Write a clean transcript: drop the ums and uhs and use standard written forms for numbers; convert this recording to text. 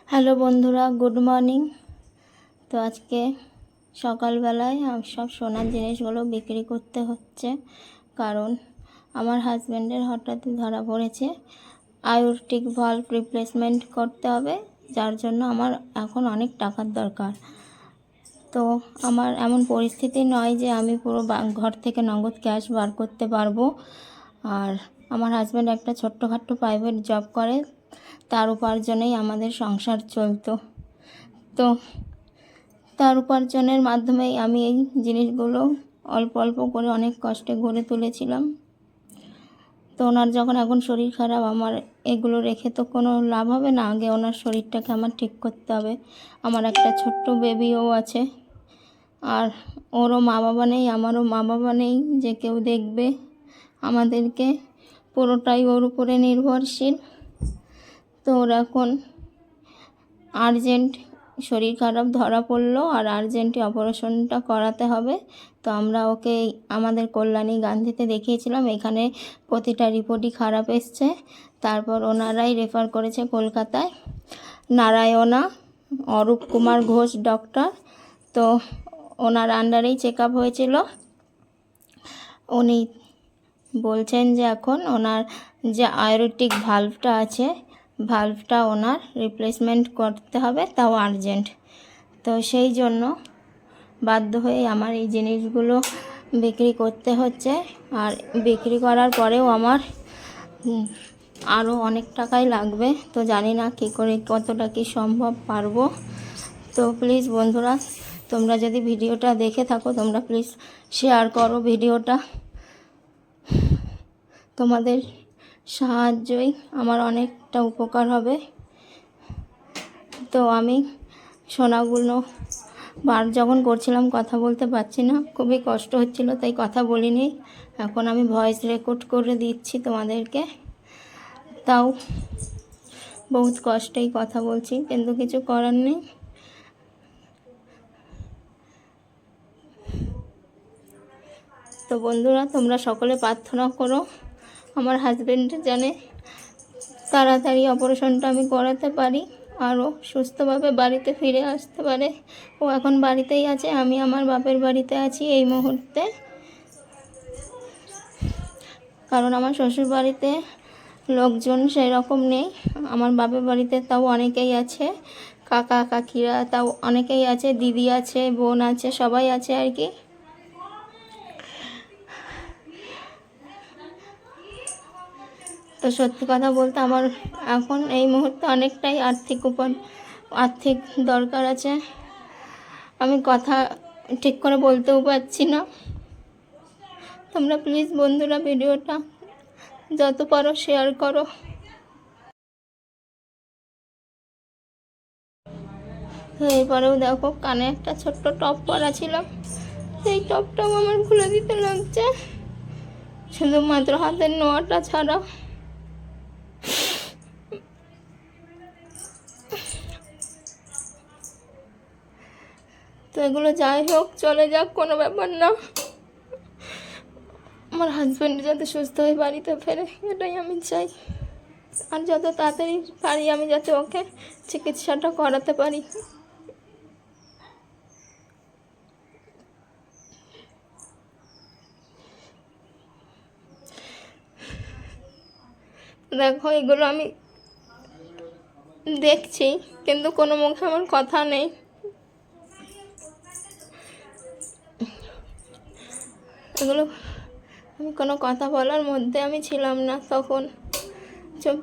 Hello বন্ধুরা, good morning. তো আজকে সকালবেলায় সব সোনার জিনিসগুলো বিক্রি করতে হচ্ছে, কারণ আমার হাজব্যান্ডের হঠাৎই ধরা পড়েছে আয়োরটিক ভাল্ভ রিপ্লেসমেন্ট করতে হবে, যার জন্য আমার এখন অনেক টাকার দরকার। তো আমার এমন পরিস্থিতি নয় যে আমি পুরো ঘর থেকে নগদ ক্যাশ বার করতে পারবো। আর আমার হাজব্যান্ড একটা ছোট্টখাট্টো প্রাইভেট জব করে, তার উপার্জনেই আমাদের সংসার চলতো। তো তার উপার্জনের মাধ্যমেই আমি এই জিনিসগুলো অল্প অল্প করে অনেক কষ্টে গড়ে তুলেছিলাম। তো ওনার যখন এখন শরীর খারাপ, আমার এগুলো রেখে তো কোনো লাভ হবে না। আগে ওনার শরীরটাকে আমার ঠিক করতে হবে। আমার একটা ছোট্ট বেবিও আছে, আর ওরও মা বাবা নেই, আমারও মা বাবা নেই যে কেউ দেখবে আমাদেরকে। পুরোটাই ওর উপরে নির্ভরশীল। তো ওর এখন আর্জেন্ট শরীর খারাপ ধরা পড়লো, আর আর্জেন্টই অপারেশনটা করাতে হবে। তো আমরা ওকে আমাদের কল্যাণী গান্ধীতে দেখিয়েছিলাম। এখানে প্রতিটা রিপোর্টই খারাপ এসছে। তারপর ওনারাই রেফার করেছে কলকাতায়, নারায়ণা অরূপ কুমার ঘোষ ডক্টর। তো ওনার আন্ডারেই চেক আপ হয়েছিল। উনি বলছেন যে এখন ওনার যে আয়োরটিক ভাল্ভটা আছে, ভাল্ভটা ওনার রিপ্লেসমেন্ট করতে হবে, তাও আর্জেন্ট। তো সেই জন্য বাধ্য হয়ে আমার এই জিনিসগুলো বিক্রি করতে হচ্ছে। আর বিক্রি করার পরেও আমার আরও অনেক টাকাই লাগবে। তো জানি না কী করে কতটা কি সম্ভব পারবো। তো প্লিজ বন্ধুরা, তোমরা যদি ভিডিওটা দেখে থাকো, তোমরা প্লিজ শেয়ার করো ভিডিওটা। তোমাদের সাহায্যই আমার অনেকটা উপকার হবে। তো আমি সোনাগুলো বার যখন করছিলাম কথা বলতে পারছি না, খুবই কষ্ট হচ্ছিল, তাই কথা বলিনি। এখন আমি ভয়েস রেকর্ড করে দিচ্ছি তোমাদেরকে, তাও বহুত কষ্টেই কথা বলছি, কিন্তু কিছু করার নেই। তো বন্ধুরা, তোমরা সকলে প্রার্থনা করো আমার হাজব্যান্ড জানে তাড়াতাড়ি অপারেশনটা আমি করাতে পারি, আরও সুস্থভাবে বাড়িতে ফিরে আসতে পারে। ও এখন বাড়িতেই আছে, আমি আমার বাপের বাড়িতে আছি এই মুহূর্তে। কারণ আমার শ্বশুর বাড়িতে লোকজন সেই রকম নেই, আমার বাপের বাড়িতে তাও অনেকেই আছে, কাকা কাকিরা তাও অনেকেই আছে, দিদি আছে, বোন আছে, সবাই আছে আর কি। তো সত্যি কথা বলতে আমার এখন এই মুহূর্তে অনেকটাই আর্থিক দরকার আছে। আমি কথা ঠিক করে বলতেও পারছি না। তোমরা প্লিজ বন্ধুরা ভিডিওটা যত পারো শেয়ার করো। এরপরেও দেখো, কানে একটা ছোট্ট টপ পরা ছিল, সেই টপটাও আমার খুলে দিতে লাগছে, শুধুমাত্র হাতের নোয়াটা ছাড়া। তো এগুলো যাই হোক, চলে যাক, কোনো ব্যাপার না। আমার হাজব্যান্ড যাতে সুস্থ হয়ে বাড়িতে ফেরে, এটাই আমি চাই। আর যত তাড়াতাড়ি পারি আমি যাতে ওকে চিকিৎসাটা করাতে পারি। দেখো, এগুলো আমি দেখছি, কিন্তু কোনো মুখে আমার কথা নেই। এগুলো আমি কোনো কথা বলার মধ্যে আমি ছিলাম না তখন, চুপ